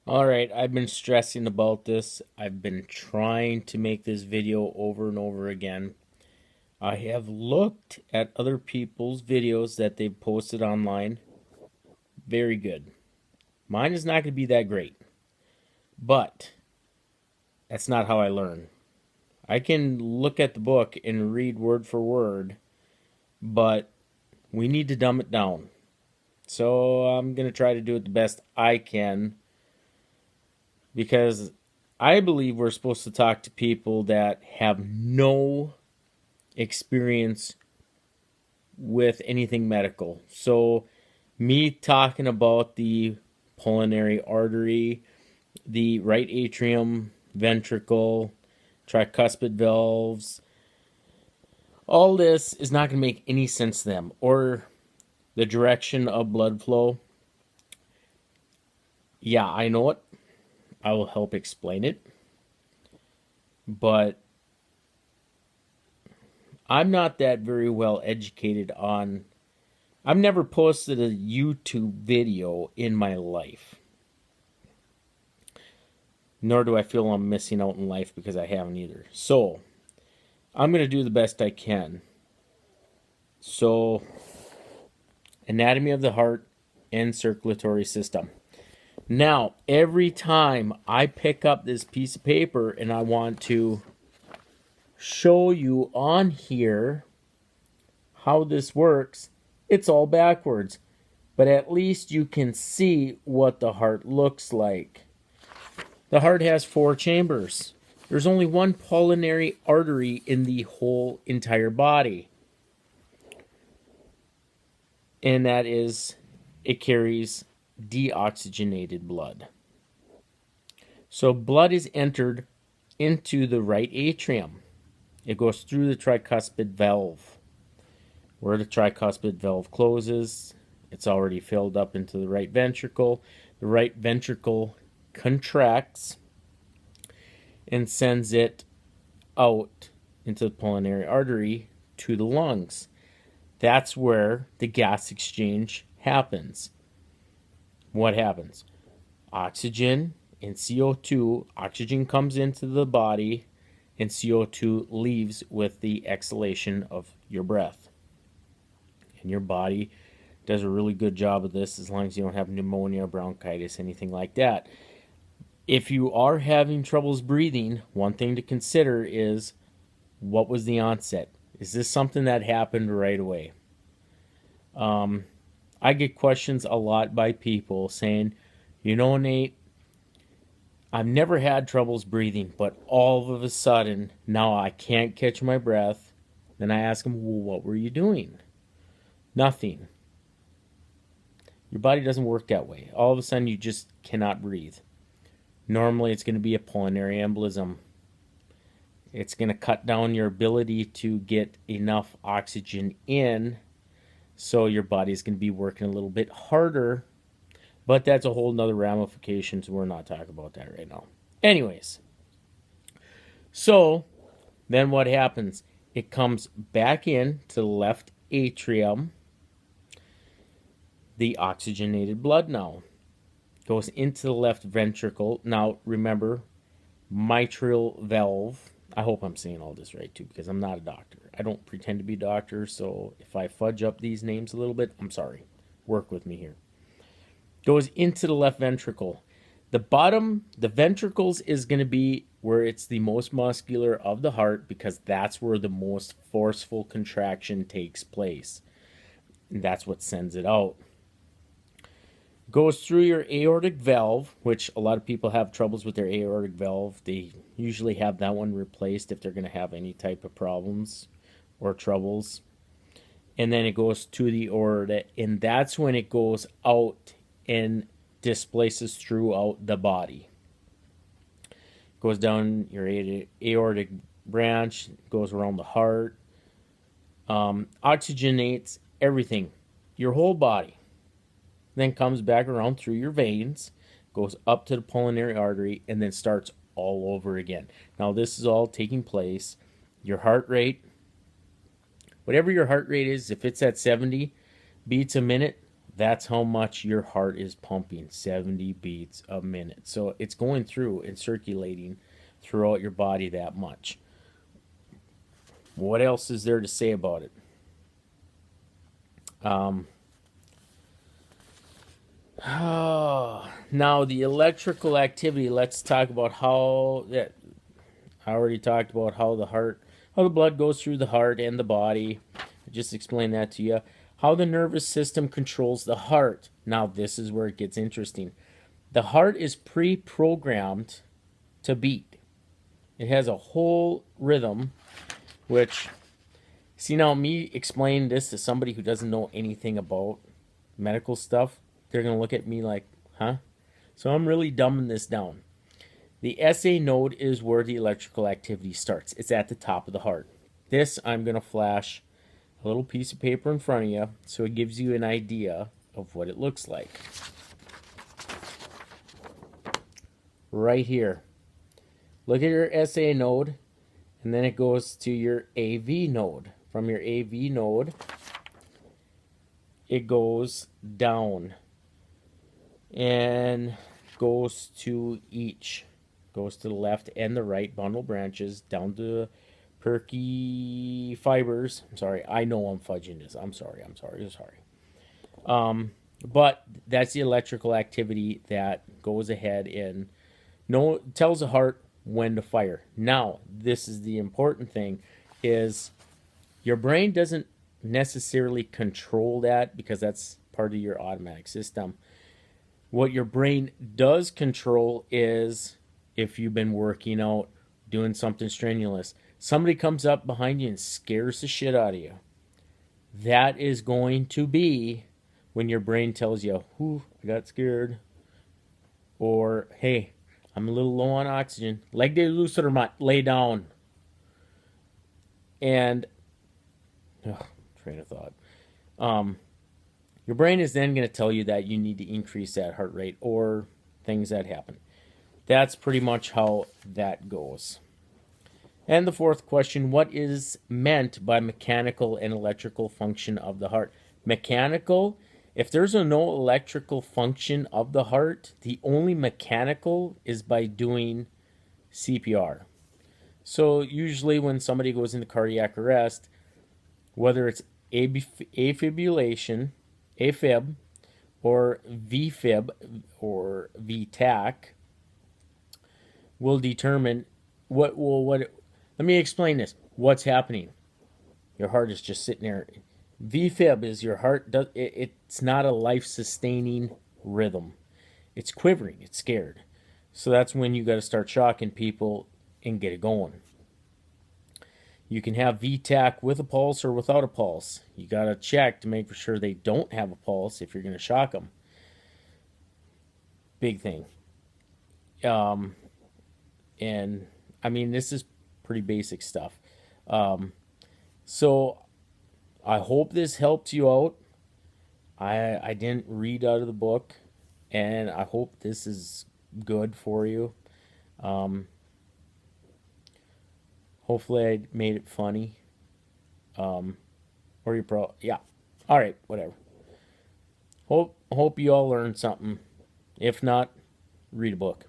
All right, I've been stressing about this. I've been trying to make this video over and over again. I have looked at other people's videos that they've posted online. Very good. Mine is not going to be that great, but that's not how I learn. I can look at the book and read word for word, but we need to dumb it down. So I'm going to try to do it the best I can because I believe we're supposed to talk to people that have no experience with anything medical. So, me talking about the pulmonary artery, the right atrium, ventricle, tricuspid valves, all this is not going to make any sense to them, or the direction of blood flow. Yeah, I know it. I will help explain it. But I'm not that very well educated on. I've never posted a YouTube video in my life. Nor do I feel I'm missing out in life because I haven't either. So, I'm going to do the best I can. So, anatomy of the heart and circulatory system. Now, every time I pick up this piece of paper and I want to show you on here how this works, it's all backwards. But at least you can see what the heart looks like. The heart has 4 chambers. There's only one pulmonary artery in the whole entire body. And that is, it carries deoxygenated blood. So blood is entered into the right atrium. It goes through the tricuspid valve. Where the tricuspid valve closes, it's already filled up into the right ventricle. The right ventricle contracts and sends it out into the pulmonary artery to the lungs. That's where the gas exchange happens. What happens? Oxygen and CO2. Oxygen comes into the body and CO2 leaves with the exhalation of your breath. And your body does a really good job of this as long as you don't have pneumonia, bronchitis, anything like that. If you are having troubles breathing, one thing to consider is, what was the onset? Is this something that happened right away? I get questions a lot by people saying, Nate, I've never had troubles breathing, but all of a sudden, now I can't catch my breath. Then I ask them, well, what were you doing? Nothing. Your body doesn't work that way. All of a sudden, you just cannot breathe. Normally, it's going to be a pulmonary embolism. It's going to cut down your ability to get enough oxygen in, so your body's going to be working a little bit harder. But that's a whole nother ramification, so we're not talking about that right now. Anyways, so then what happens? It comes back in to the left atrium. The oxygenated blood now goes into the left ventricle. Now, remember, mitral valve. I hope I'm saying all this right, too, because I'm not a doctor. I don't pretend to be a doctor, so if I fudge up these names a little bit, I'm sorry. Work with me here. Goes into the left ventricle. The bottom, the ventricles, is going to be where it's the most muscular of the heart because that's where the most forceful contraction takes place. And that's what sends it out. Goes through your aortic valve, which a lot of people have troubles with their aortic valve. They usually have that one replaced if they're going to have any type of problems or troubles. And then it goes to the aorta, and that's when it goes out and displaces throughout the body. Goes down your aortic branch, goes around the heart, oxygenates everything, your whole body. Then comes back around through your veins, goes up to the pulmonary artery, and then starts all over again. Now, this is all taking place. Your heart rate, whatever your heart rate is, if it's at 70 beats a minute, That's how much your heart is pumping, 70 beats a minute. So it's going through and circulating throughout your body that much. What else is there to say about it? Um, now, the electrical activity, let's talk about how that. I already talked about how the blood goes through the heart and the body. I just explained that to you. How the nervous system controls the heart. Now, this is where it gets interesting. The heart is pre programmed to beat, it has a whole rhythm, which, see, now me explain this to somebody who doesn't know anything about medical stuff, they're going to look at me like, huh? So I'm really dumbing this down. The SA node is where the electrical activity starts. It's at the top of the heart. This, I'm going to flash a little piece of paper in front of you so it gives you an idea of what it looks like. Right here. Look at your SA node, and then it goes to your AV node. From your AV node, it goes down and goes to the left and the right bundle branches down to Purky fibers. I'm sorry, I know I'm fudging this. I'm sorry. But that's the electrical activity that goes ahead and tells the heart when to fire. Now, this is the important thing: is your brain doesn't necessarily control that because that's part of your automatic system. What your brain does control is if you've been working out, doing something strenuous, somebody comes up behind you and scares the shit out of you. That is going to be when your brain tells you, "Whew, I got scared," or "Hey, I'm a little low on oxygen. Leg de lucidum, lay down." And train of thought. Your brain is then going to tell you that you need to increase that heart rate or things that happen. That's pretty much how that goes. And the fourth question: what is meant by mechanical and electrical function of the heart? Mechanical, if there's no electrical function of the heart, the only mechanical is by doing CPR. So usually when somebody goes into cardiac arrest, whether it's afibrillation, AFib, or VFib, or VTAC, will determine what. Let me explain this. What's happening? Your heart is just sitting there. VFib is your heart. It's not a life-sustaining rhythm. It's quivering. It's scared. So that's when you got to start shocking people and get it going. You can have VTAC with a pulse or without a pulse. You got to check to make sure they don't have a pulse if you're going to shock them. Big thing. And I mean, this is pretty basic stuff. So I hope this helped you out. I didn't read out of the book, and I hope this is good for you. Hopefully I made it funny. Or you yeah. All right, whatever. Hope you all learned something. If not, read a book.